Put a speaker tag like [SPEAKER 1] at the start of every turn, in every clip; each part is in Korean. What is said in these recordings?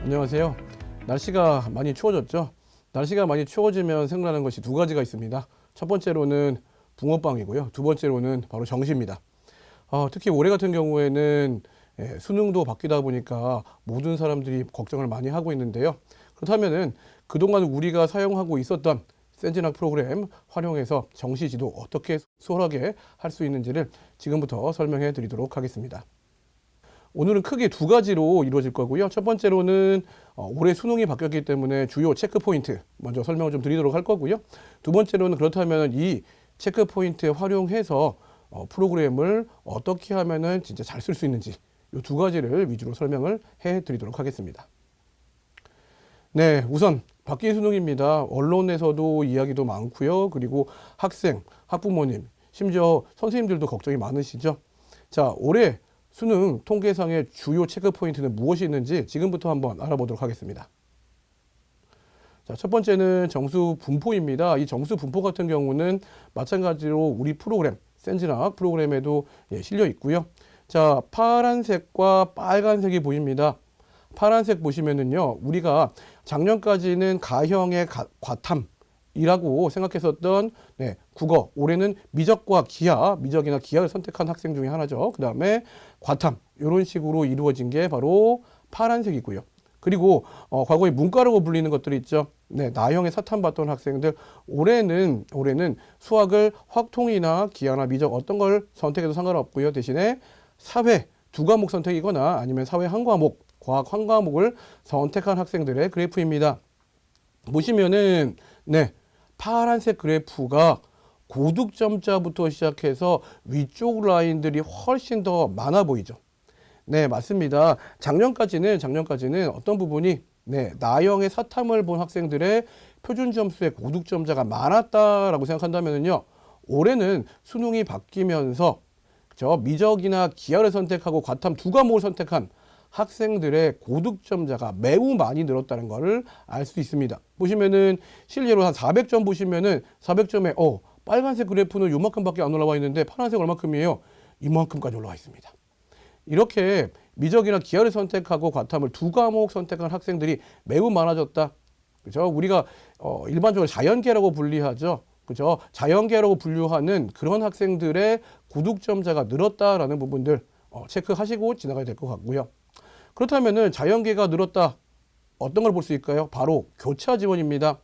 [SPEAKER 1] 안녕하세요. 날씨가 많이 추워졌죠? 날씨가 많이 추워지면 생각나는 것이 두 가지가 있습니다. 첫 번째로는 붕어빵이고요. 두 번째로는 바로 정시입니다. 특히 올해 같은 경우에는 수능도 바뀌다 보니까 모든 사람들이 걱정을 많이 하고 있는데요. 그렇다면은 그동안 우리가 사용하고 있었던 센진학 프로그램 활용해서 정시 지도 어떻게 수월하게 할 수 있는지를 지금부터 설명해 드리도록 하겠습니다. 오늘은 크게 두 가지로 이루어질 거고요. 첫 번째로는 올해 수능이 바뀌었기 때문에 주요 체크 포인트 먼저 설명을 좀 드리도록 할 거고요. 두 번째로는 그렇다면 이 체크 포인트 활용해서 프로그램을 어떻게 하면은 진짜 잘 쓸 수 있는지 이 두 가지를 위주로 설명을 해 드리도록 하겠습니다. 네, 우선 바뀐 수능입니다. 언론에서도 이야기도 많고요. 그리고 학생, 학부모님, 심지어 선생님들도 걱정이 많으시죠. 자, 올해 수능 통계상의 주요 체크 포인트는 무엇이 있는지 지금부터 한번 알아보도록 하겠습니다. 자, 첫 번째는 정수 분포입니다. 이 정수 분포 같은 경우는 마찬가지로 우리 프로그램, 센진학 프로그램에도 실려 있고요. 자, 파란색과 빨간색이 보입니다. 파란색 보시면은요, 우리가 작년까지는 가형의 과탐이라고 생각했었던 국어, 올해는 미적과 기하, 미적이나 기하를 선택한 학생 중에 하나죠. 그 다음에 과탐, 이런 식으로 이루어진 게 바로 파란색이고요. 그리고 과거에 문과라고 불리는 것들이 있죠. 나형의 사탐 봤던 학생들, 올해는 수학을 확통이나 기하나 미적 어떤 걸 선택해도 상관없고요. 대신에 사회 두 과목 선택이거나 아니면 사회 한 과목, 과학 한 과목을 선택한 학생들의 그래프입니다. 보시면은 파란색 그래프가 고득점자부터 시작해서 위쪽 라인들이 훨씬 더 많아 보이죠. 네, 맞습니다. 작년까지는 어떤 부분이 나형의 사탐을 본 학생들의 표준 점수의 고득점자가 많았다라고 생각한다면요. 올해는 수능이 바뀌면서 미적이나 기하를 선택하고 과탐 두 과목을 선택한 학생들의 고득점자가 매우 많이 늘었다는 것을 알 수 있습니다. 보시면은 실제로 한 400점 보시면은 400점에 빨간색 그래프는 요만큼밖에 안 올라와 있는데 파란색 얼마큼이에요? 이만큼까지 올라와 있습니다. 이렇게 미적이나 기하를 선택하고 과탐을 두 과목 선택한 학생들이 매우 많아졌다. 그죠? 우리가 일반적으로 자연계라고 분리하죠. 그죠? 자연계라고 분류하는 그런 학생들의 고득점자가 늘었다라는 부분들 체크하시고 지나가야 될 것 같고요. 그렇다면은 자연계가 늘었다. 어떤 걸 볼 수 있을까요? 바로 교차 지원입니다.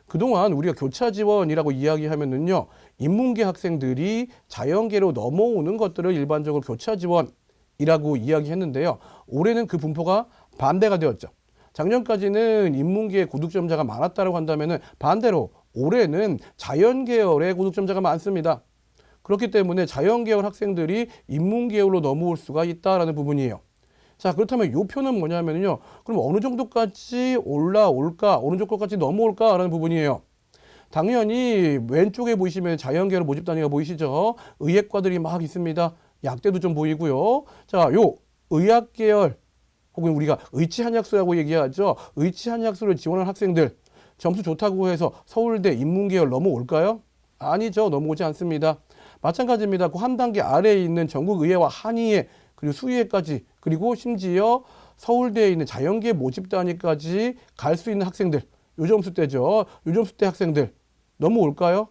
[SPEAKER 1] 그동안 우리가 교차 지원이라고 이야기하면은요, 인문계 학생들이 자연계로 넘어오는 것들을 일반적으로 교차 지원이라고 이야기했는데요. 올해는 그 분포가 반대가 되었죠. 작년까지는 인문계의 고득점자가 많았다고 한다면은 반대로 올해는 자연계열의 고득점자가 많습니다. 그렇기 때문에 자연계열 학생들이 인문계열로 넘어올 수가 있다라는 부분이에요. 자, 그렇다면 이 표는 뭐냐면요. 그럼 어느 정도까지 올라올까, 어느 정도까지 넘어올까라는 부분이에요. 당연히 왼쪽에 보시면 자연계열 모집 단위가 보이시죠? 의예과들이 막 있습니다. 약대도 좀 보이고요. 자, 요 의학계열 혹은 우리가 의치한약수라고 얘기하죠. 의치한약수를 지원한 학생들 점수 좋다고 해서 서울대 인문계열 넘어올까요? 아니죠. 넘어오지 않습니다. 마찬가지입니다. 그 한 단계 아래에 있는 전국의예와 한의예 그리고 수의예까지 그리고 심지어 서울대에 있는 자연계 모집 단위까지 갈 수 있는 학생들 요 점수대죠. 요 점수대 학생들 넘어올까요?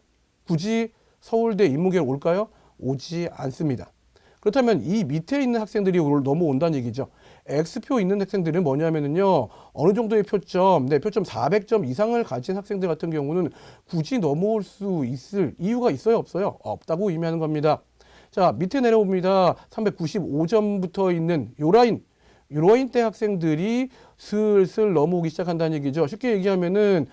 [SPEAKER 1] 굳이 서울대 인문계열 올까요? 오지 않습니다. 그렇다면 이 밑에 있는 학생들이 넘어온다는 얘기죠. X표 있는 학생들은 뭐냐면요. 어느 정도의 표점, 표점 400점 이상을 가진 학생들 같은 경우는 굳이 넘어올 수 있을 이유가 있어요? 없어요? 없다고 의미하는 겁니다. 자, 밑에 내려옵니다. 395점부터 있는 요 라인대 학생들이 슬슬 넘어오기 시작한다는 얘기죠. 쉽게 얘기하면은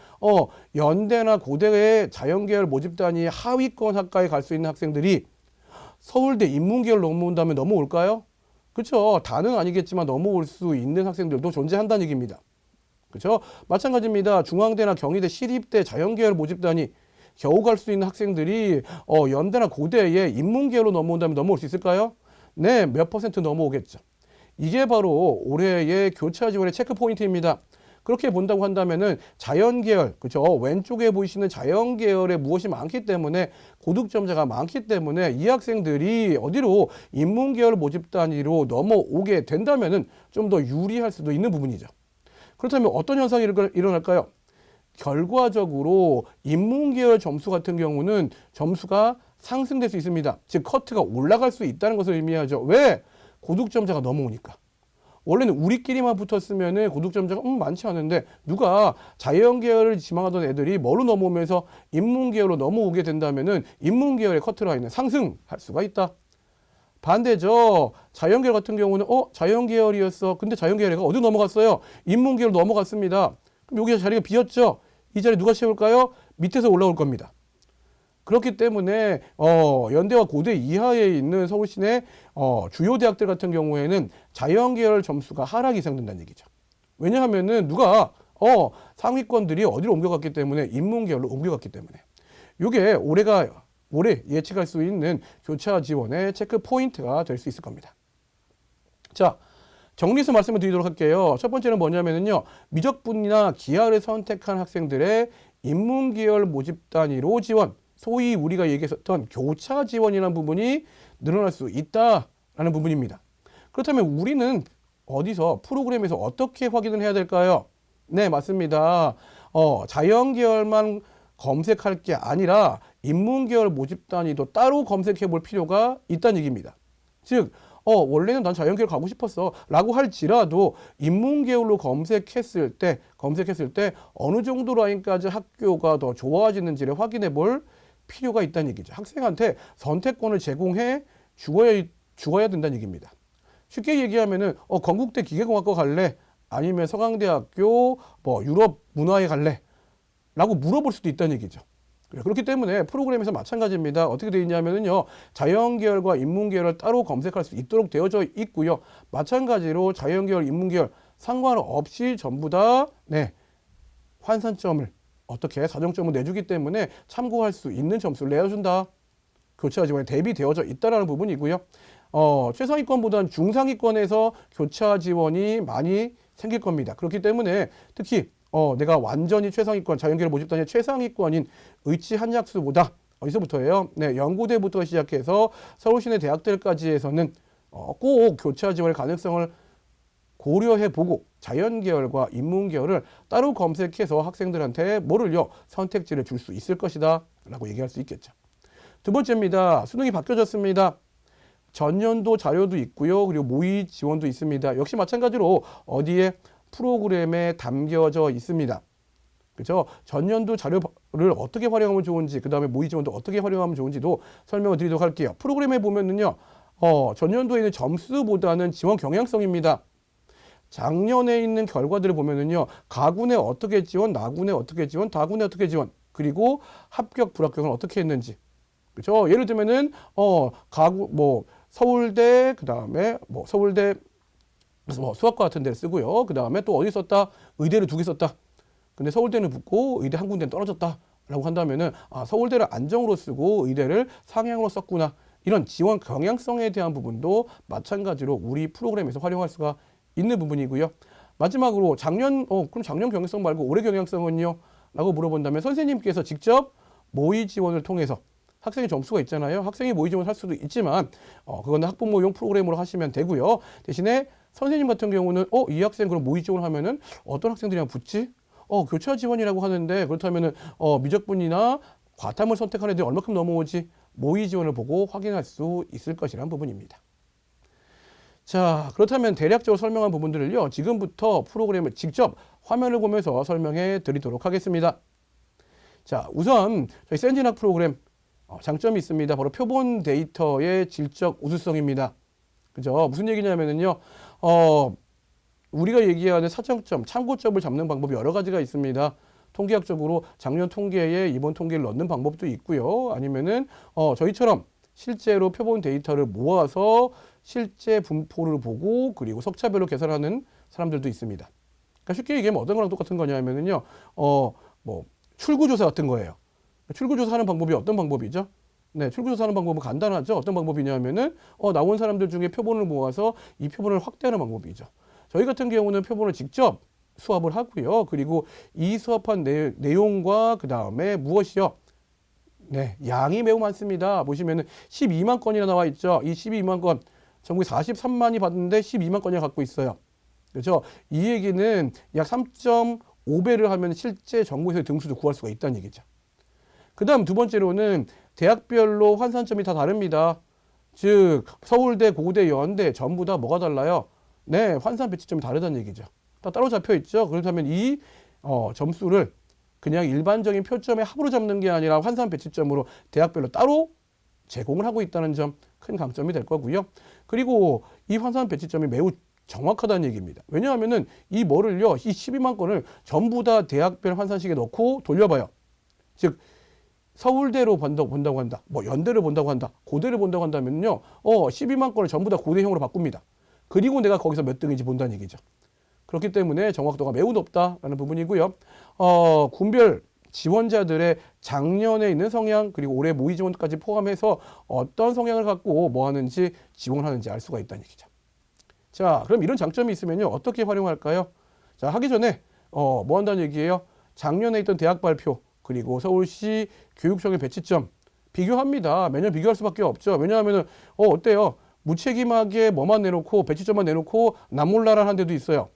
[SPEAKER 1] 연대나 고대의 자연계열 모집단위 하위권 학과에 갈 수 있는 학생들이 서울대 인문계열 넘어온다면 넘어올까요? 그렇죠. 다는 아니겠지만 넘어올 수 있는 학생들도 존재한다는 얘기입니다. 그렇죠. 마찬가지입니다. 중앙대나 경희대 시립대 자연계열 모집단위 겨우 갈 수 있는 학생들이 연대나 고대에 인문계열로 넘어온다면 넘어올 수 있을까요? 네, 몇 퍼센트 넘어오겠죠. 이게 바로 올해의 교차 지원의 체크 포인트입니다. 그렇게 본다고 한다면은 자연계열, 그죠? 왼쪽에 보이시는 자연계열에 무엇이 많기 때문에 고득점자가 많기 때문에 이 학생들이 어디로 인문계열 모집 단위로 넘어오게 된다면은 좀 더 유리할 수도 있는 부분이죠. 그렇다면 어떤 현상이 일어날까요? 결과적으로 인문계열 점수 같은 경우는 점수가 상승될 수 있습니다. 즉 커트가 올라갈 수 있다는 것을 의미하죠. 왜? 고득점자가 넘어오니까. 원래는 우리끼리만 붙었으면 고득점자가 많지 않은데 누가 자연계열을 지망하던 애들이 뭐로 넘어오면서 인문계열로 넘어오게 된다면은 인문계열의 커트라인은 상승할 수가 있다. 반대죠. 자연계열 같은 경우는 자연계열이었어. 근데 자연계열가 어디 넘어갔어요? 인문계열로 넘어갔습니다. 그럼 여기 자리가 비었죠. 이 자리 누가 채울까요? 밑에서 올라올 겁니다. 그렇기 때문에 연대와 고대 이하에 있는 서울 시내 주요 대학들 같은 경우에는 자연계열 점수가 하락이 예상된다는 얘기죠. 왜냐하면은 누가 상위권들이 어디로 옮겨갔기 때문에 인문계열로 옮겨갔기 때문에 이게 올해 예측할 수 있는 교차 지원의 체크 포인트가 될 수 있을 겁니다. 자, 정리해서 말씀을 드리도록 할게요. 첫 번째는 뭐냐면요. 미적분이나 기하를 선택한 학생들의 인문계열 모집 단위로 지원, 소위 우리가 얘기했었던 교차 지원이라는 부분이 늘어날 수 있다라는 부분입니다. 그렇다면 우리는 어디서 프로그램에서 어떻게 확인을 해야 될까요? 네, 맞습니다. 자연계열만 검색할 게 아니라 인문계열 모집 단위도 따로 검색해 볼 필요가 있다는 얘기입니다. 즉 원래는 난 자연계열 가고 싶었어 라고 할지라도 인문계열로 검색했을 때 어느 정도 라인까지 학교가 더 좋아지는지를 확인해 볼 필요가 있다는 얘기죠. 학생한테 선택권을 제공해 주어야 된다는 얘기입니다. 쉽게 얘기하면은 건국대 기계공학과 갈래? 아니면 서강대학교 유럽 문화에 갈래? 라고 물어볼 수도 있다는 얘기죠. 그렇기 때문에 프로그램에서 마찬가지입니다. 어떻게 되어 있냐면요. 자연계열과 인문계열을 따로 검색할 수 있도록 되어져 있고요. 마찬가지로 자연계열, 인문계열 상관없이 전부 다 환산점을 어떻게 사정점을 내주기 때문에 참고할 수 있는 점수를 내어준다. 교차 지원에 대비되어져 있다는 부분이고요. 최상위권보다는 중상위권에서 교차 지원이 많이 생길 겁니다. 그렇기 때문에 특히 내가 완전히 최상위권, 자연계열 모집단의 최상위권인 의치 한약수보다 어디서부터예요? 네, 연고대부터 시작해서 서울시내 대학들까지 해서는 꼭 교차 지원의 가능성을 고려해보고 자연계열과 인문계열을 따로 검색해서 학생들한테 선택지를 줄 수 있을 것이다 라고 얘기할 수 있겠죠. 두 번째입니다. 수능이 바뀌어졌습니다. 전년도 자료도 있고요. 그리고 모의 지원도 있습니다. 역시 마찬가지로 어디에 프로그램에 담겨져 있습니다. 그렇죠? 전년도 자료를 어떻게 활용하면 좋은지, 그 다음에 모의 지원도 어떻게 활용하면 좋은지도 설명을 드리도록 할게요. 프로그램에 보면은요, 전년도에는 점수보다는 지원 경향성입니다. 작년에 있는 결과들을 보면은요, 가군에 어떻게 지원, 나군에 어떻게 지원, 다군에 어떻게 지원, 그리고 합격, 불합격은 어떻게 했는지. 그렇죠? 예를 들면은, 서울대, 그 다음에 서울대, 수학과 같은 데를 쓰고요. 그 다음에 또 어디 썼다? 의대를 2개 썼다. 근데 서울대는 붙고 의대 한 군데는 떨어졌다. 라고 한다면은, 서울대를 안정으로 쓰고 의대를 상향으로 썼구나. 이런 지원 경향성에 대한 부분도 마찬가지로 우리 프로그램에서 활용할 수가 있는 부분이고요. 마지막으로 그럼 작년 경향성 말고 올해 경향성은요? 라고 물어본다면 선생님께서 직접 모의 지원을 통해서 학생의 점수가 있잖아요. 학생이 모의 지원을 할 수도 있지만 그거는 학부모용 프로그램으로 하시면 되고요. 대신에 선생님 같은 경우는 이 학생 그럼 모의 지원을 하면은 어떤 학생들이랑 붙지? 교차 지원이라고 하는데 그렇다면은 미적분이나 과탐을 선택한 애들이 얼마큼 넘어오지? 모의 지원을 보고 확인할 수 있을 것이라는 부분입니다. 자, 그렇다면 대략적으로 설명한 부분들을요. 지금부터 프로그램을 직접 화면을 보면서 설명해 드리도록 하겠습니다. 자, 우선 저희 센진학 프로그램 장점이 있습니다. 바로 표본 데이터의 질적 우수성입니다. 그죠? 무슨 얘기냐면요. 우리가 얘기하는 사정점, 참고점을 잡는 방법이 여러 가지가 있습니다. 통계학적으로 작년 통계에 이번 통계를 넣는 방법도 있고요. 아니면은 저희처럼 실제로 표본 데이터를 모아서 실제 분포를 보고 그리고 석차별로 계산하는 사람들도 있습니다. 그러니까 쉽게 얘기하면 어떤 거랑 똑같은 거냐면요. 출구조사 같은 거예요. 출구조사하는 방법이 어떤 방법이죠? 네, 출구조사하는 방법은 간단하죠. 어떤 방법이냐면은 나온 사람들 중에 표본을 모아서 이 표본을 확대하는 방법이죠. 저희 같은 경우는 표본을 직접 수합을 하고요. 그리고 이 수합한 내용과 그 다음에 무엇이요? 네, 양이 매우 많습니다. 보시면은 12만 건이나 나와 있죠. 이 12만 건, 전국에 43만이 받는데 12만 건이 갖고 있어요. 그렇죠? 이 얘기는 약 3.5배를 하면 실제 전국에서 등수도 구할 수가 있다는 얘기죠. 그 다음 두 번째로는 대학별로 환산점이 다 다릅니다. 즉 서울대, 고대, 연대 전부 다 뭐가 달라요? 네, 환산 배치점이 다르다는 얘기죠. 다 따로 잡혀 있죠. 그렇다면 이 점수를 그냥 일반적인 표점의 합으로 잡는 게 아니라 환산 배치점으로 대학별로 따로 제공을 하고 있다는 점 큰 강점이 될 거고요. 그리고 이 환산 배치점이 매우 정확하다는 얘기입니다. 왜냐하면은 이 뭐를요, 이 12만 건을 전부 다 대학별 환산식에 넣고 돌려봐요. 즉 서울대로 본다고 한다, 뭐 연대를 본다고 한다, 고대를 본다고 한다면요, 12만 건을 전부 다 고대형으로 바꿉니다. 그리고 내가 거기서 몇 등인지 본다는 얘기죠. 그렇기 때문에 정확도가 매우 높다라는 부분이고요. 군별 지원자들의 작년에 있는 성향 그리고 올해 모의 지원까지 포함해서 어떤 성향을 갖고 뭐 하는지 지원하는지 알 수가 있다는 얘기죠. 자, 그럼 이런 장점이 있으면요, 어떻게 활용할까요? 자, 하기 전에 뭐 한다는 얘기예요? 작년에 있던 대학 발표 그리고 서울시 교육청의 배치점 비교합니다. 매년 비교할 수밖에 없죠. 왜냐하면은 어때요? 무책임하게 뭐만 내놓고 배치점만 내놓고 남몰라라 한 데도 있어요.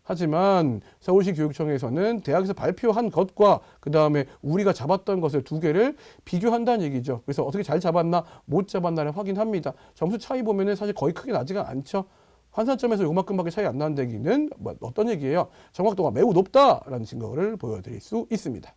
[SPEAKER 1] 하지만 서울시 교육청에서는 대학에서 발표한 것과 그 다음에 우리가 잡았던 것을 두 개를 비교한다는 얘기죠. 그래서 어떻게 잘 잡았나 못 잡았나를 확인합니다. 점수 차이 보면은 사실 거의 크게 나지가 않죠. 환산점에서 요만큼밖에 차이 안 나는 얘기는 어떤 얘기예요? 정확도가 매우 높다라는 증거를 보여드릴 수 있습니다.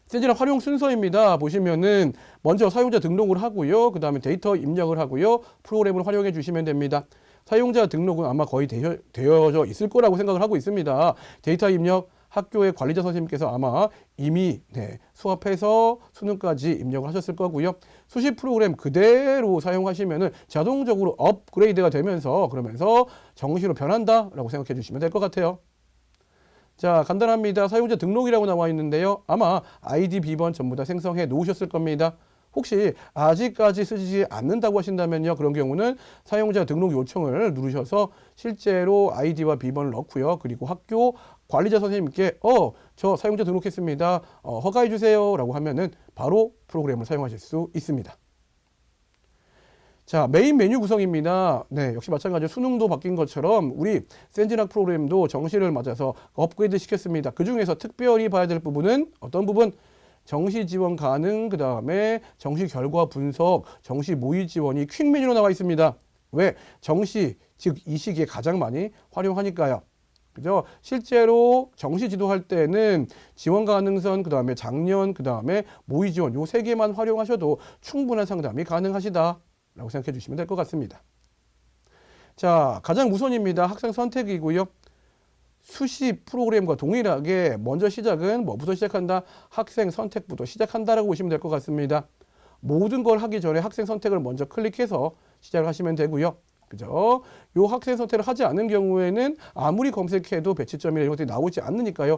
[SPEAKER 1] 센지랑 활용 순서입니다. 보시면은 먼저 사용자 등록을 하고요. 그 다음에 데이터 입력을 하고요. 프로그램을 활용해 주시면 됩니다. 사용자 등록은 아마 거의 되어져 있을 거라고 생각을 하고 있습니다. 데이터 입력, 학교의 관리자 선생님께서 아마 이미 수업해서 수능까지 입력을 하셨을 거고요. 수시 프로그램 그대로 사용하시면은 자동적으로 업그레이드가 되면서 그러면서 정시로 변한다라고 생각해 주시면 될 것 같아요. 자, 간단합니다. 사용자 등록이라고 나와 있는데요. 아마 아이디, 비번 전부 다 생성해 놓으셨을 겁니다. 혹시 아직까지 쓰지 않는다고 하신다면요, 그런 경우는 사용자 등록 요청을 누르셔서 실제로 아이디와 비번을 넣고요. 그리고 학교 관리자 선생님께 저 사용자 등록했습니다. 허가해 주세요 라고 하면은 바로 프로그램을 사용하실 수 있습니다. 자, 메인 메뉴 구성입니다. 네, 역시 마찬가지로 수능도 바뀐 것처럼 우리 센진학 프로그램도 정시를 맞아서 업그레이드 시켰습니다. 그 중에서 특별히 봐야 될 부분은 어떤 부분? 정시 지원 가능, 그 다음에 정시 결과 분석, 정시 모의 지원이 퀵 메뉴로 나와 있습니다. 왜? 정시, 즉 이 시기에 가장 많이 활용하니까요. 그죠? 실제로 정시 지도할 때는 지원 가능선, 그 다음에 작년, 그 다음에 모의 지원 요 세 개만 활용하셔도 충분한 상담이 가능하시다 라고 생각해 주시면 될 것 같습니다. 자, 가장 우선입니다. 학생 선택이고요. 수시 프로그램과 동일하게 먼저 시작은 뭐부터 시작한다? 학생 선택부터 시작한다라고 보시면 될 것 같습니다. 모든 걸 하기 전에 학생 선택을 먼저 클릭해서 시작을 하시면 되고요. 그죠? 요 학생 선택을 하지 않은 경우에는 아무리 검색해도 배치점이나 이런 것들이 나오지 않으니까요.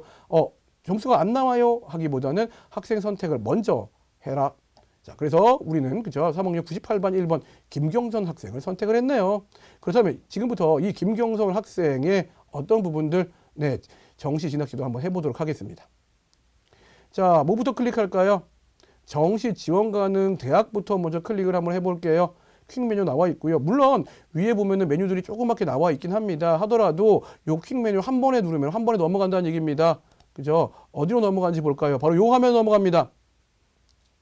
[SPEAKER 1] 점수가 안 나와요 하기보다는 학생 선택을 먼저 해라. 자, 그래서 우리는 그죠? 3학년 98반 1번 김경선 학생을 선택을 했네요. 그렇다면 지금부터 이 김경선 학생의 어떤 부분들 정시 진학 지도 한번 해보도록 하겠습니다. 자, 뭐부터 클릭할까요? 정시 지원 가능 대학부터 먼저 클릭을 한번 해볼게요. 퀵 메뉴 나와 있고요. 물론 위에 보면은 메뉴들이 조그맣게 나와 있긴 합니다. 하더라도 요 퀵 메뉴 한 번에 누르면 한 번에 넘어간다는 얘기입니다. 그죠? 어디로 넘어가는지 볼까요? 바로 요 화면 넘어갑니다.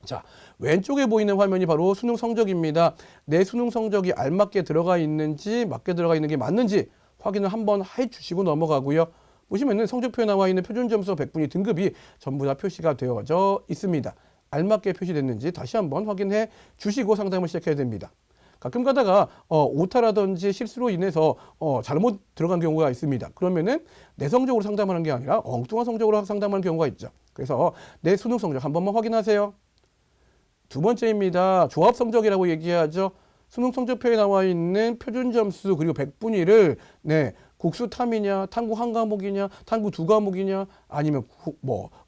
[SPEAKER 1] 자, 왼쪽에 보이는 화면이 바로 수능 성적입니다. 내 수능 성적이 알맞게 들어가 있는지 맞게 들어가 있는 게 맞는지 확인을 한번 해주시고 넘어가고요. 보시면은 성적표에 나와 있는 표준점수 100분위 등급이 전부 다 표시가 되어져 있습니다. 알맞게 표시됐는지 다시 한번 확인해 주시고 상담을 시작해야 됩니다. 가끔 가다가 오타라든지 실수로 인해서 잘못 들어간 경우가 있습니다. 그러면은 내 성적으로 상담하는 게 아니라 엉뚱한 성적으로 상담하는 경우가 있죠. 그래서 내 수능 성적 한 번만 확인하세요. 두 번째입니다. 조합 성적이라고 얘기하죠. 수능 성적표에 나와 있는 표준 점수 그리고 100분위를 국수 탐이냐, 탐구 한 과목이냐, 탐구 두 과목이냐, 아니면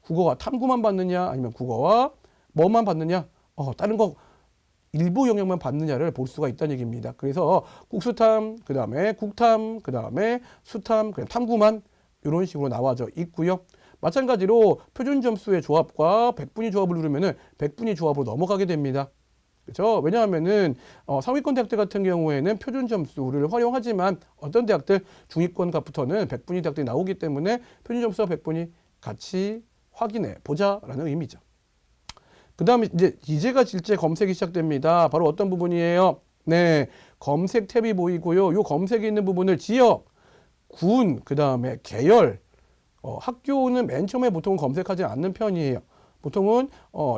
[SPEAKER 1] 국어와 탐구만 받느냐, 아니면 국어와 뭐만 받느냐, 다른 거 일부 영역만 받느냐를 볼 수가 있다는 얘기입니다. 그래서 국수탐, 그 다음에 국탐, 그 다음에 수탐, 그냥 탐구만 이런 식으로 나와져 있고요. 마찬가지로 표준 점수의 조합과 100분위 조합을 누르면은 100분위 조합으로 넘어가게 됩니다. 그렇죠? 왜냐하면은 상위권 대학들 같은 경우에는 표준 점수를 활용하지만 어떤 대학들 중위권부터는 100분위 대학들이 나오기 때문에 표준 점수와 100분위 같이 확인해 보자라는 의미죠. 그 다음에 이제가 질제 검색이 시작됩니다. 바로 어떤 부분이에요? 네, 검색 탭이 보이고요. 요 검색이 있는 부분을 지역, 군, 그 다음에 계열, 학교는 맨 처음에 보통 검색하지 않는 편이에요. 보통은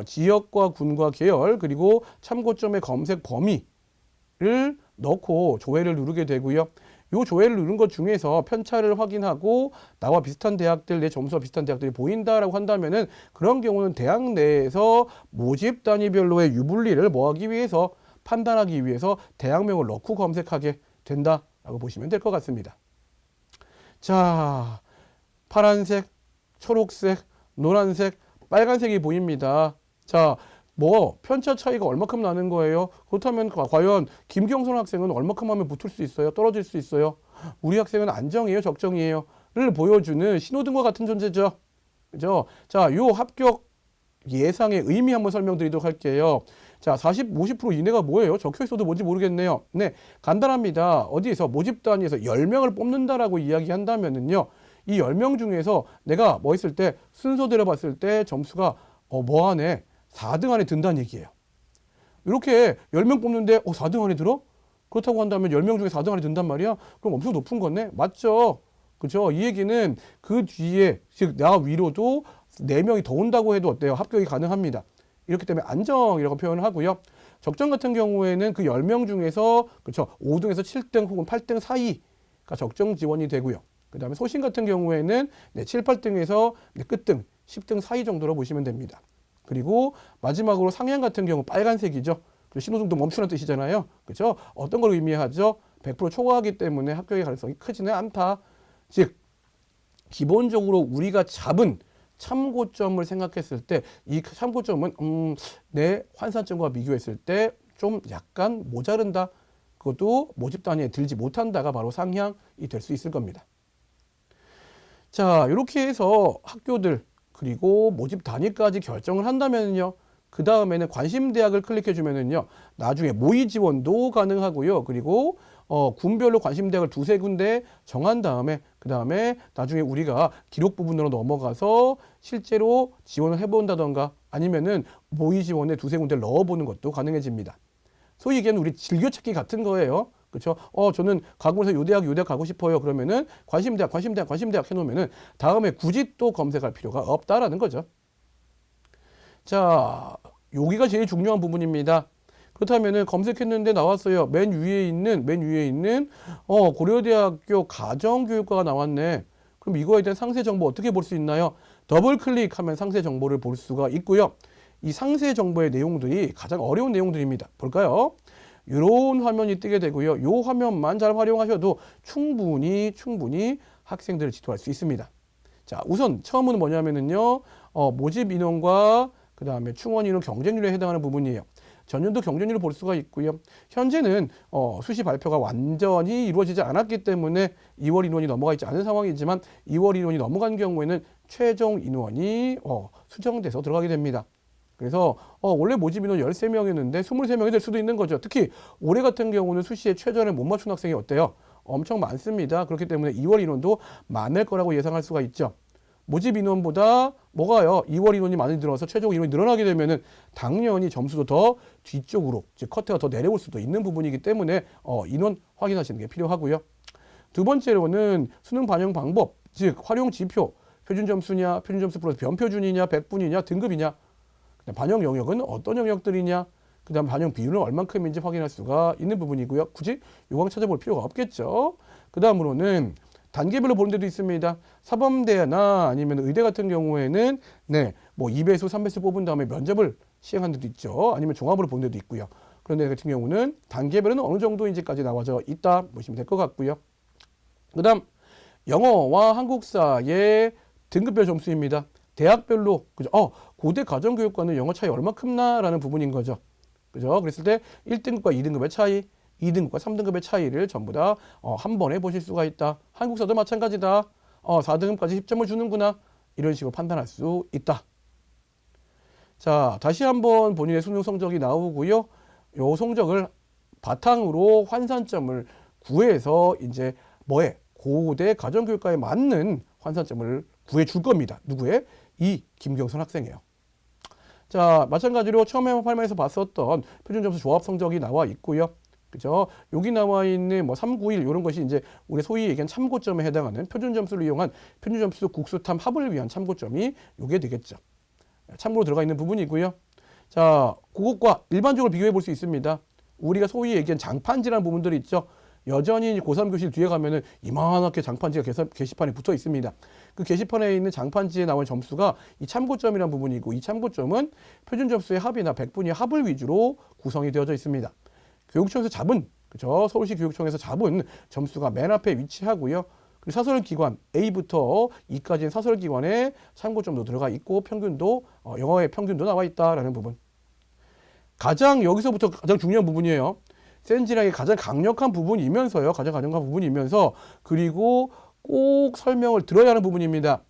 [SPEAKER 1] 지역과 군과 계열 그리고 참고점의 검색 범위를 넣고 조회를 누르게 되고요. 이 조회를 누른 것 중에서 편차를 확인하고 나와 비슷한 대학들, 내 점수와 비슷한 대학들이 보인다라고 한다면은 그런 경우는 대학 내에서 모집 단위별로의 유불리를 뭐하기 위해서 판단하기 위해서 대학명을 넣고 검색하게 된다라고 보시면 될 것 같습니다. 자, 파란색, 초록색, 노란색, 빨간색이 보입니다. 자, 뭐 편차 차이가 얼마큼 나는 거예요? 그렇다면 과연 김경선 학생은 얼마큼 하면 붙을 수 있어요? 떨어질 수 있어요? 우리 학생은 안정이에요? 적정이에요? 를 보여주는 신호등과 같은 존재죠. 그죠? 자, 요 합격 예상의 의미 한번 설명드리도록 할게요. 자, 50% 이내가 뭐예요? 적혀 있어도 뭔지 모르겠네요. 네, 간단합니다. 어디에서 모집 단위에서 10명을 뽑는다라고 이야기한다면은요. 이 10명 중에서 내가 뭐 했을 때 순서대로 봤을 때 점수가 뭐 안에 4등 안에 든다는 얘기예요. 이렇게 10명 뽑는데 4등 안에 들어? 그렇다고 한다면 10명 중에 4등 안에 든단 말이야? 그럼 엄청 높은 거네? 맞죠? 그죠? 이 얘기는 그 뒤에 즉 나 위로도 4명이 더 온다고 해도 어때요? 합격이 가능합니다. 이렇기 때문에 안정이라고 표현을 하고요. 적정 같은 경우에는 그 10명 중에서 그렇죠. 5등에서 7등 혹은 8등 사이가 적정 지원이 되고요. 그 다음에 소신 같은 경우에는 7, 8등에서 끝등 10등 사이 정도로 보시면 됩니다. 그리고 마지막으로 상향 같은 경우 빨간색이죠. 신호등도 멈추는 뜻이잖아요. 그렇죠? 어떤 걸 의미하죠? 100% 초과하기 때문에 합격의 가능성이 크지는 않다. 즉 기본적으로 우리가 잡은 참고점을 생각했을 때 이 참고점은 내 환산점과 비교했을 때 좀 약간 모자른다. 그것도 모집 단위에 들지 못한다가 바로 상향이 될 수 있을 겁니다. 자, 이렇게 해서 학교들 그리고 모집 단위까지 결정을 한다면요. 그 다음에는 관심 대학을 클릭해 주면은요. 나중에 모의 지원도 가능하고요. 그리고 군별로 관심 대학을 2-3군데 정한 다음에 그 다음에 나중에 우리가 기록 부분으로 넘어가서 실제로 지원을 해본다던가 아니면은 모의 지원에 2-3군데를 넣어보는 것도 가능해집니다. 소위 얘기하는 우리 즐겨찾기 같은 거예요. 그렇죠? 저는 가고서 요 대학 가고 싶어요. 그러면은 관심 대학 해놓으면은 다음에 굳이 또 검색할 필요가 없다라는 거죠. 자, 여기가 제일 중요한 부분입니다. 그렇다면은 검색했는데 나왔어요. 맨 위에 있는 고려대학교 가정교육과가 나왔네. 그럼 이거에 대한 상세 정보 어떻게 볼 수 있나요? 더블 클릭하면 상세 정보를 볼 수가 있고요. 이 상세 정보의 내용들이 가장 어려운 내용들입니다. 볼까요? 이런 화면이 뜨게 되고요. 이 화면만 잘 활용하셔도 충분히 학생들을 지도할 수 있습니다. 자, 우선 처음은 뭐냐면은요. 모집 인원과 그 다음에 충원 인원 경쟁률에 해당하는 부분이에요. 전년도 경쟁률을 볼 수가 있고요. 현재는 수시 발표가 완전히 이루어지지 않았기 때문에 2월 인원이 넘어가 있지 않은 상황이지만 2월 인원이 넘어간 경우에는 최종 인원이 수정돼서 들어가게 됩니다. 그래서 원래 모집 인원 13명이었는데 23명이 될 수도 있는 거죠. 특히 올해 같은 경우는 수시에 최저를 못 맞춘 학생이 어때요? 엄청 많습니다. 그렇기 때문에 2월 인원도 많을 거라고 예상할 수가 있죠. 모집 인원보다 뭐가요? 2월 인원이 많이 들어서 최종 인원이 늘어나게 되면은 당연히 점수도 더 뒤쪽으로 즉 커트가 더 내려올 수도 있는 부분이기 때문에 인원 확인하시는 게 필요하고요. 두 번째로는 수능 반영 방법, 즉 활용 지표, 표준 점수냐, 표준 점수 플러스 변표준이냐, 백분위냐, 등급이냐, 반영 영역은 어떤 영역들이냐, 그 다음 반영 비율은 얼만큼인지 확인할 수가 있는 부분이고요. 굳이 요강 찾아볼 필요가 없겠죠. 그 다음으로는 단계별로 보는 데도 있습니다. 사범대나 아니면 의대 같은 경우에는 뭐 2배수, 3배수 뽑은 다음에 면접을 시행한 데도 있죠. 아니면 종합으로 본 데도 있고요. 그런 데 같은 경우는 단계별로는 어느 정도인지까지 나와져 있다 보시면 될 것 같고요. 그 다음 영어와 한국사의 등급별 점수입니다. 대학별로 그죠? 고대 가정교육과는 영어 차이 얼마큼 나라는 부분인 거죠. 그죠? 그랬을 때 1등급과 2등급의 차이, 2등급과 3등급의 차이를 전부 다 한 번에 보실 수가 있다. 한국사도 마찬가지다. 4등급까지 10점을 주는구나. 이런 식으로 판단할 수 있다. 자, 다시 한번 본인의 수능 성적이 나오고요. 요 성적을 바탕으로 환산점을 구해서 이제 뭐에 고대 가정교육과에 맞는 환산점을 구해 줄 겁니다. 누구의? 이 김경선 학생이에요. 자, 마찬가지로 처음에 화면에서 봤었던 표준점수 조합 성적이 나와 있고요. 그죠? 여기 나와 있는 뭐 391 이런 것이 이제 우리 소위 얘기한 참고점에 해당하는 표준점수를 이용한 표준점수 국수탐 합을 위한 참고점이 요게 되겠죠. 참고로 들어가 있는 부분이고요. 자, 그것과 일반적으로 비교해 볼 수 있습니다. 우리가 소위 얘기한 장판지라는 부분들이 있죠. 여전히 고3 교실 뒤에 가면은 이만하게 장판지가 게시판에 붙어 있습니다. 그 게시판에 있는 장판지에 나온 점수가 이 참고점이라는 부분이고, 이 참고점은 표준점수의 합이나 백분위의 합을 위주로 구성이 되어져 있습니다. 교육청에서 잡은, 그죠? 서울시 교육청에서 잡은 점수가 맨 앞에 위치하고요. 그리고 사설기관 A부터 E까지는 사설기관에 참고점도 들어가 있고, 평균도 영어의 평균도 나와 있다라는 부분. 여기서부터 가장 중요한 부분이에요. 센지랑이 가장 강력한 부분이면서요. 가장 강력한 부분이면서, 그리고 꼭 설명을 들어야 하는 부분입니다.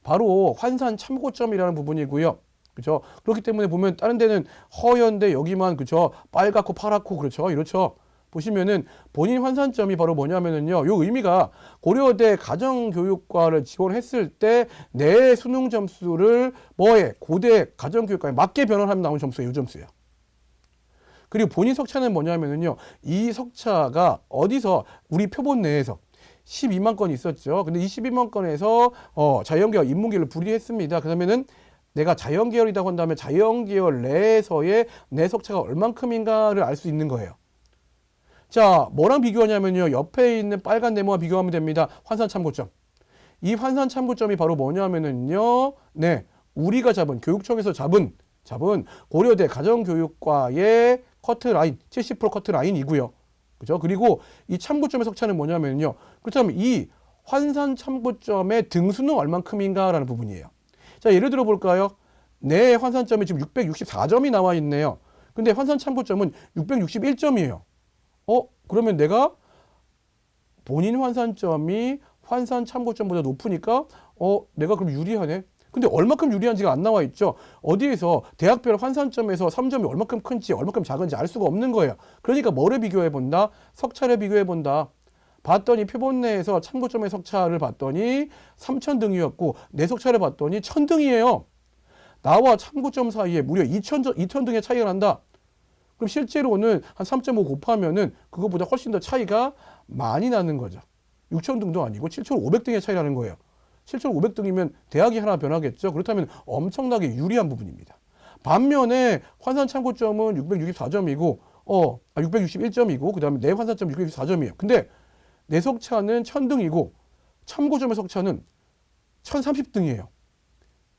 [SPEAKER 1] 바로 환산 참고점이라는 부분이고요. 그렇죠? 그렇기 때문에 보면 다른 데는 허연데 여기만 그렇죠? 빨갛고 파랗고 그렇죠? 이렇죠. 보시면은 본인 환산점이 바로 뭐냐면은요. 요 의미가 고려대 가정교육과를 지원했을 때 내 수능 점수를 뭐에 고대 가정교육과에 맞게 변환하면 나온 점수예요. 이 점수예요. 그리고 본인 석차는 뭐냐면은요. 이 석차가 어디서 우리 표본 내에서 12만 건이 있었죠. 근데 이 12만 건에서 자연계열, 인문계열을 분리했습니다. 그러면은 내가 자연계열이라고 한다면 자연계열 내에서의 내 석차가 얼만큼인가를 알 수 있는 거예요. 자, 뭐랑 비교하냐면요. 옆에 있는 빨간 네모와 비교하면 됩니다. 환산 참고점. 이 환산 참고점이 바로 뭐냐면은요. 네, 우리가 잡은 교육청에서 잡은 고려대 가정교육과의 커트라인, 70% 커트라인이고요. 그죠? 그리고 이 참고점의 석차는 뭐냐면요. 그렇다면 이 환산 참고점의 등수는 얼만큼인가라는 부분이에요. 자, 예를 들어 볼까요? 내 환산점이 지금 664점이 나와 있네요. 근데 환산 참고점은 661점이에요. 그러면 내가 본인 환산점이 환산 참고점보다 높으니까 내가 그럼 유리하네. 근데 얼마큼 유리한지가 안 나와 있죠. 어디에서 대학별 환산점에서 3점이 얼마큼 큰지 얼마큼 작은지 알 수가 없는 거예요. 그러니까 뭐를 비교해 본다? 석차를 비교해 본다. 봤더니 표본 내에서 참고점의 석차를 봤더니 3,000등이었고 내 석차를 봤더니 1,000등이에요. 나와 참고점 사이에 무려 2,000등의 차이가 난다. 그럼 실제로는 한 3.5 곱하면은 그거보다 훨씬 더 차이가 많이 나는 거죠. 6,000등도 아니고 7,500등의 차이 나는 거예요. 7,500등이면 대학이 하나 변하겠죠. 그렇다면 엄청나게 유리한 부분입니다. 반면에 환산 참고점은 664점이고 661점이고 그 다음에 내 환산점 664점이에요. 근데 내 석차는 1,000등이고 참고점의 석차는 1,030등이에요.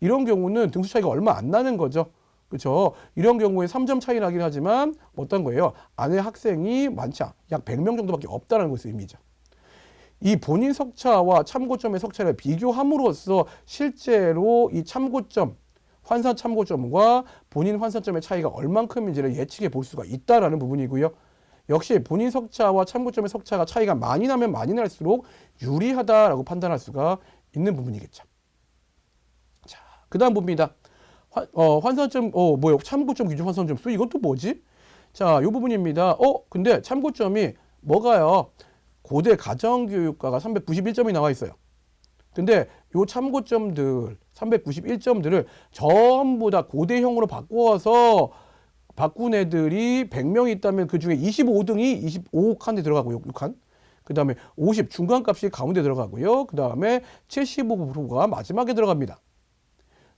[SPEAKER 1] 이런 경우는 등수 차이가 얼마 안 나는 거죠. 그렇죠? 이런 경우에 3점 차이 나긴 하지만 어떤 거예요? 안에 학생이 많지 않아. 약 100명 정도밖에 없다는 것의 의미죠. 이 본인 석차와 참고점의 석차를 비교함으로써 실제로 이 참고점, 환산 참고점과 본인 환산점의 차이가 얼만큼인지를 예측해 볼 수가 있다라는 부분이고요. 역시 본인 석차와 참고점의 석차가 차이가 많이 나면 많이 날수록 유리하다라고 판단할 수가 있는 부분이겠죠. 자, 그 다음 부분입니다. 환산점, 참고점 기준 환산점수, 이건 또 뭐지? 자, 이 부분입니다. 근데 참고점이 뭐가요? 고대 가정교육과가 391점이 나와 있어요. 근데 요 참고점들 391점들을 전부 다 고대형으로 바꿔서 바꾼 애들이 100명이 있다면 그 중에 25등이 25칸에 들어가고요. 6칸. 그 다음에 50 중간값이 가운데 들어가고요. 그 다음에 75%가 마지막에 들어갑니다.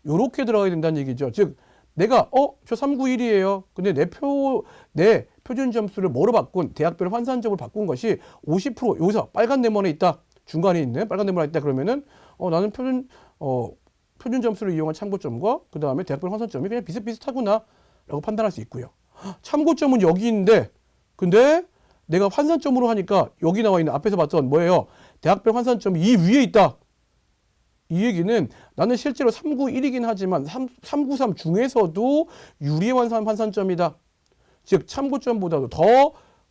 [SPEAKER 1] 요렇게 들어가야 된다는 얘기죠. 즉 내가 저 391이에요. 근데 내 표준 점수를 뭐로 바꾼 대학별 환산점을 바꾼 것이 50% 여기서 빨간 네모에 있다. 중간에 있는 빨간 네모에 있다. 그러면은 나는 표준 점수를 이용한 참고점과 그 다음에 대학별 환산점이 그냥 비슷비슷하구나라고 판단할 수 있고요. 참고점은 여기 있는데 근데 내가 환산점으로 하니까 여기 나와 있는 앞에서 봤던 뭐예요? 대학별 환산점이 이 위에 있다. 이 얘기는 나는 실제로 391이긴 하지만 393 중에서도 유리한 환산점이다. 즉 참고점보다도 더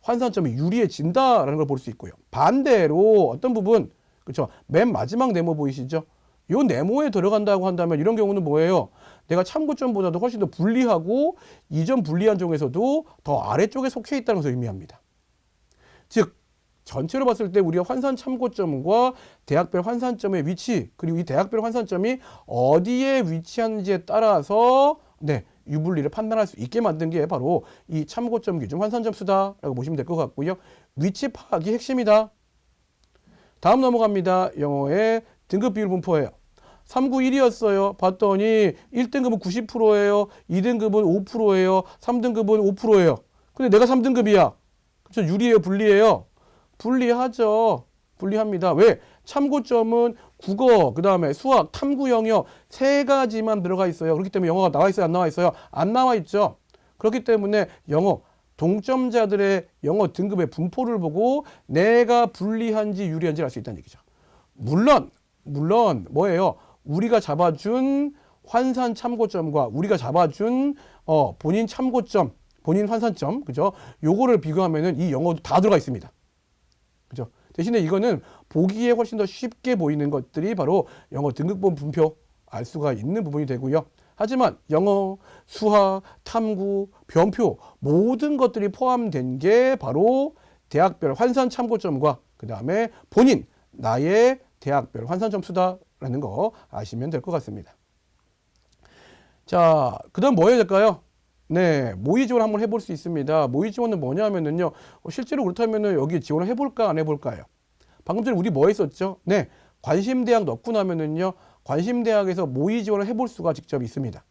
[SPEAKER 1] 환산점이 유리해진다라는 걸 볼 수 있고요. 반대로 어떤 부분, 그렇죠? 맨 마지막 네모 보이시죠? 요 네모에 들어간다고 한다면 이런 경우는 뭐예요? 내가 참고점보다도 훨씬 더 불리하고 이전 불리한 중에서도 더 아래쪽에 속해 있다는 것을 의미합니다. 즉 전체로 봤을 때 우리가 환산 참고점과 대학별 환산점의 위치, 그리고 이 대학별 환산점이 어디에 위치하는지에 따라서 유불리를 판단할 수 있게 만든 게 바로 이 참고점 기준 환산점 수다라고 보시면 될 것 같고요. 위치 파악이 핵심이다. 다음 넘어갑니다. 영어의 등급 비율 분포예요. 391이었어요. 봤더니 1등급은 90%예요. 2등급은 5%예요. 3등급은 5%예요. 근데 내가 3등급이야. 그렇죠? 유리해요, 불리해요? 불리하죠. 불리합니다. 왜? 참고점은 국어, 그 다음에 수학, 탐구 영역 세 가지만 들어가 있어요. 그렇기 때문에 영어가 나와 있어요, 안 나와 있어요? 안 나와 있죠. 그렇기 때문에 영어 동점자들의 영어 등급의 분포를 보고 내가 불리한지 유리한지 알 수 있다는 얘기죠. 물론 뭐예요? 우리가 잡아준 환산 참고점과 우리가 잡아준 본인 참고점, 본인 환산점, 그죠? 요거를 비교하면은 이 영어도 다 들어가 있습니다. 그죠? 대신에 이거는 보기에 훨씬 더 쉽게 보이는 것들이 바로 영어 등급본 분표 알 수가 있는 부분이 되고요. 하지만 영어, 수학, 탐구, 변표 모든 것들이 포함된 게 바로 대학별 환산 참고점과 그 다음에 본인 나의 대학별 환산점 수다라는 거 아시면 될 것 같습니다. 자, 그 다음 뭐 해야 될까요? 모의 지원 한번 해볼 수 있습니다. 모의 지원은 뭐냐면요. 실제로 그렇다면은 여기 지원을 해볼까 안 해볼까요? 방금 전에 우리 뭐 했었죠? 관심대학 넣고 나면은요. 관심대학에서 모의 지원을 해볼 수가 직접 있습니다.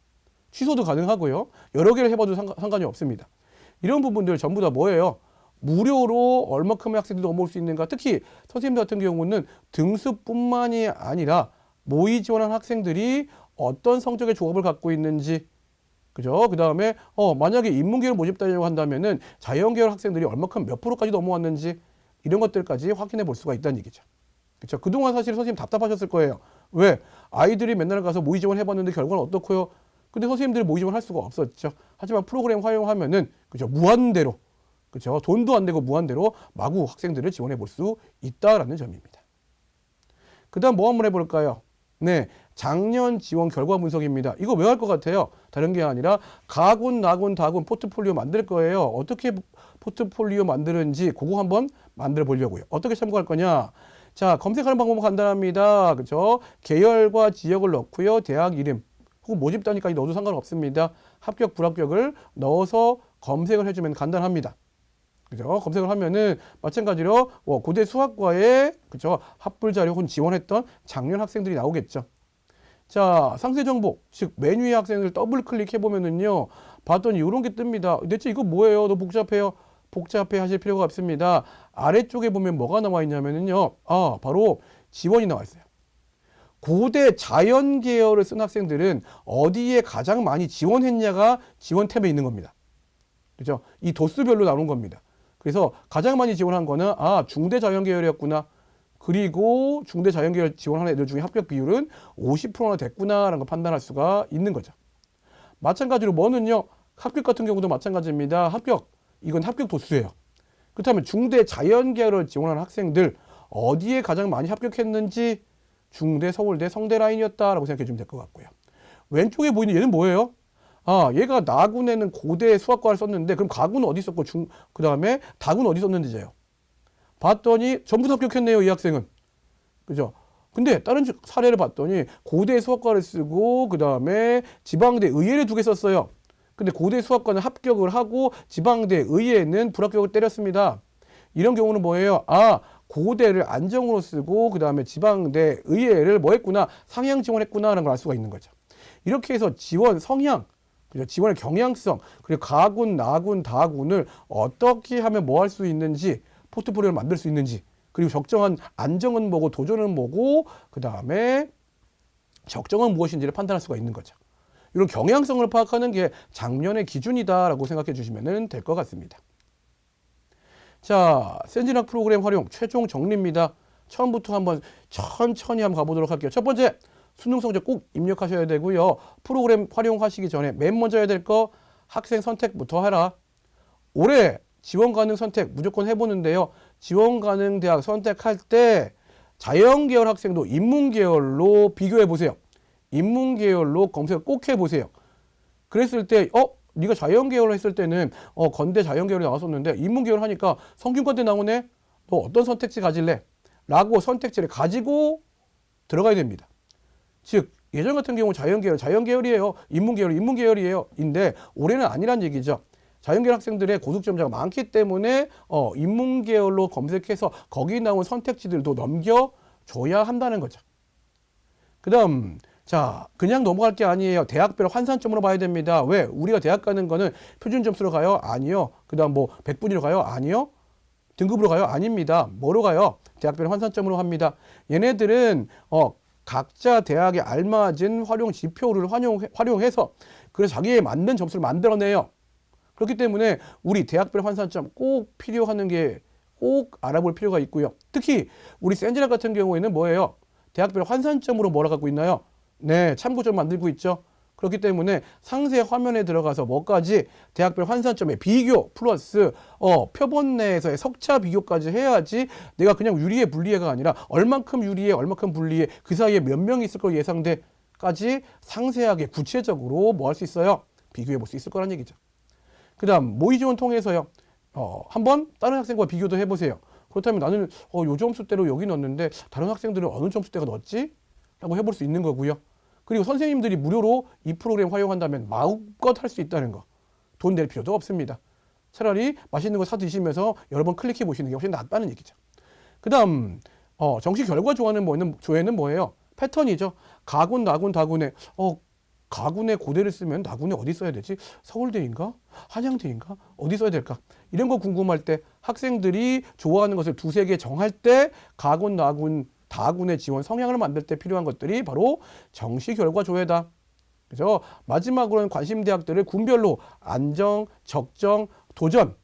[SPEAKER 1] 취소도 가능하고요. 여러 개를 해봐도 상관이 없습니다. 이런 부분들 전부 다 뭐예요? 무료로 얼마큼의 학생들이 넘어올 수 있는가? 특히 선생님들 같은 경우는 등수뿐만이 아니라 모의 지원한 학생들이 어떤 성적의 조합을 갖고 있는지, 그죠? 그 다음에 만약에 인문계열 모집단이라고 한다면은 자연계열 학생들이 얼마큼 몇 프로까지 넘어왔는지 이런 것들까지 확인해 볼 수가 있다는 얘기죠. 그렇죠? 그동안 사실 선생님 답답하셨을 거예요. 왜? 아이들이 맨날 가서 모의 지원 해봤는데 결과는 어떻고요? 근데 선생님들이 모의 지원 할 수가 없었죠. 하지만 프로그램 활용하면은 그죠? 무한대로, 그죠? 돈도 안 되고 무한대로 마구 학생들을 지원해 볼 수 있다라는 점입니다. 그 다음 뭐 한번 해볼까요? 작년 지원 결과 분석입니다. 이거 왜 할 것 같아요? 다른 게 아니라 가군, 나군, 다군 포트폴리오 만들 거예요. 어떻게 포트폴리오 만드는지 그거 한번 만들어 보려고요. 어떻게 참고할 거냐? 자, 검색하는 방법은 간단합니다. 그죠? 계열과 지역을 넣고요. 대학 이름 혹은 모집단위까지 넣어도 상관없습니다. 합격, 불합격을 넣어서 검색을 해주면 간단합니다. 그죠? 검색을 하면은 마찬가지로 고대 수학과에 그죠? 합불 자료 혹은 지원했던 작년 학생들이 나오겠죠. 자, 상세 정보, 즉 메뉴의 학생을 더블 클릭해 보면은요, 봤더니 이런 게 뜹니다. 대체 이거 뭐예요? 너무 복잡해요. 복잡해 하실 필요가 없습니다. 아래쪽에 보면 뭐가 나와 있냐면은요, 바로 지원이 나와 있어요. 고대 자연 계열을 쓴 학생들은 어디에 가장 많이 지원했냐가 지원 탭에 있는 겁니다. 그죠? 이 도수별로 나오는 겁니다. 그래서 가장 많이 지원한 거는 중대 자연 계열이었구나. 그리고 중대 자연 계열 지원하는 애들 중에 합격 비율은 50%나 됐구나라는 걸 판단할 수가 있는 거죠. 마찬가지로 뭐는요. 합격 같은 경우도 마찬가지입니다. 합격. 이건 합격 도수예요. 그렇다면 중대 자연 계열을 지원하는 학생들 어디에 가장 많이 합격했는지 중대, 서울대, 성대 라인이었다라고 생각해 주면 될 것 같고요. 왼쪽에 보이는 얘는 뭐예요? 얘가 나군에는 고대 수학과를 썼는데 그럼 가군은 어디 썼고 그 다음에 다군은 어디 썼는지예요. 봤더니 전부 다 합격했네요, 이 학생은. 그죠? 근데 다른 사례를 봤더니 고대 수학과를 쓰고 그 다음에 지방대 의예를 2개 썼어요. 근데 고대 수학과는 합격을 하고 지방대 의예는 불합격을 때렸습니다. 이런 경우는 뭐예요? 고대를 안정으로 쓰고 그 다음에 지방대 의예를 뭐 했구나, 상향 지원했구나라는 걸 알 수가 있는 거죠. 이렇게 해서 지원 성향, 그죠? 지원의 경향성, 그리고 가군, 나군, 다군을 어떻게 하면 뭐 할 수 있는지, 포트폴리오를 만들 수 있는지, 그리고 적정한 안정은 뭐고 도전은 뭐고 그 다음에 적정은 무엇인지를 판단할 수가 있는 거죠. 이런 경향성을 파악하는 게 작년의 기준이다라고 생각해 주시면 될 것 같습니다. 자, 센진학 프로그램 활용 최종 정리입니다. 처음부터 한번 천천히 한번 가보도록 할게요. 첫 번째, 수능 성적 꼭 입력하셔야 되고요. 프로그램 활용하시기 전에 맨 먼저 해야 될 거 학생 선택부터 하라. 올해 지원 가능 선택 무조건 해보는데요. 지원 가능 대학 선택할 때 자연계열 학생도 인문계열로 비교해 보세요. 인문계열로 검색을 꼭 해보세요. 그랬을 때 네가 자연계열로 했을 때는 건대 자연계열이 나왔었는데 인문계열 하니까 성균관대 나오네. 너 어떤 선택지 가질래? 라고 선택지를 가지고 들어가야 됩니다. 즉 예전 같은 경우 자연계열이에요. 인문계열이에요. 인데 올해는 아니란 얘기죠. 자연계열 학생들의 고득점자가 많기 때문에 인문계열로 검색해서 거기 나온 선택지들도 넘겨줘야 한다는 거죠. 그 다음 자 그냥 넘어갈 게 아니에요. 대학별 환산점으로 봐야 됩니다. 왜? 우리가 대학 가는 거는 표준 점수로 가요? 아니요. 그 다음 뭐 100분위로 가요? 아니요. 등급으로 가요? 아닙니다. 뭐로 가요? 대학별 환산점으로 합니다. 얘네들은 각자 대학에 알맞은 활용 지표를 활용해서 그래서 자기에 맞는 점수를 만들어내요. 그렇기 때문에 우리 대학별 환산점 꼭 필요하는 게 꼭 알아볼 필요가 있고요. 특히 우리 센지락 같은 경우에는 뭐예요? 대학별 환산점으로 뭐라 갖고 있나요? 네, 참고점 만들고 있죠. 그렇기 때문에 상세 화면에 들어가서 뭐까지 대학별 환산점의 비교 플러스 표본 내에서의 석차 비교까지 해야지 내가 그냥 유리해 불리해가 아니라 얼만큼 유리해 얼만큼 불리해 그 사이에 몇 명이 있을 걸 예상돼까지 상세하게 구체적으로 뭐 할 수 있어요? 비교해 볼 수 있을 거란 얘기죠. 그 다음 모의 지원 통해서요. 한번 다른 학생과 비교도 해보세요. 그렇다면 나는 요 점수대로 여기 넣었는데 다른 학생들은 어느 점수대가 넣었지? 라고 해볼 수 있는 거고요. 그리고 선생님들이 무료로 이 프로그램 활용한다면 마음껏 할 수 있다는 거. 돈 낼 필요도 없습니다. 차라리 맛있는 거 사 드시면서 여러 번 클릭해 보시는 게 훨씬 낫다는 얘기죠. 그 다음 정시 결과 조회는 뭐예요? 패턴이죠. 가군, 나군, 다군에 가군에 고대를 쓰면 나군에 어디 써야 되지? 서울대인가? 한양대인가? 어디 써야 될까? 이런 거 궁금할 때 학생들이 좋아하는 것을 두세 개 정할 때 가군, 나군, 다군의 지원 성향을 만들 때 필요한 것들이 바로 정시 결과 조회다. 그죠? 마지막으로는 관심 대학들을 군별로 안정, 적정, 도전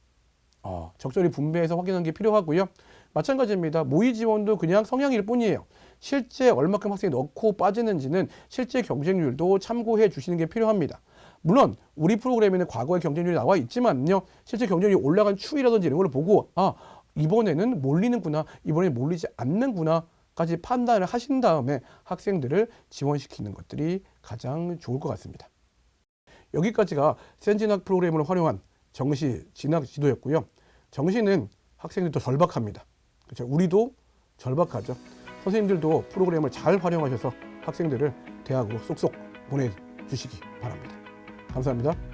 [SPEAKER 1] 적절히 분배해서 확인하는 게 필요하고요. 마찬가지입니다. 모의 지원도 그냥 성향일 뿐이에요. 실제 얼마큼 학생이 넣고 빠지는지는 실제 경쟁률도 참고해 주시는 게 필요합니다. 물론 우리 프로그램에는 과거의 경쟁률이 나와 있지만요. 실제 경쟁률이 올라간 추이라든지 이런 걸 보고 이번에는 몰리는구나, 이번에는 몰리지 않는구나 까지 판단을 하신 다음에 학생들을 지원시키는 것들이 가장 좋을 것 같습니다. 여기까지가 센진학 프로그램을 활용한 정시 진학 지도였고요. 정시는 학생들이 더 절박합니다. 그렇죠? 우리도 절박하죠. 선생님들도 프로그램을 잘 활용하셔서 학생들을 대학으로 쏙쏙 보내주시기 바랍니다. 감사합니다.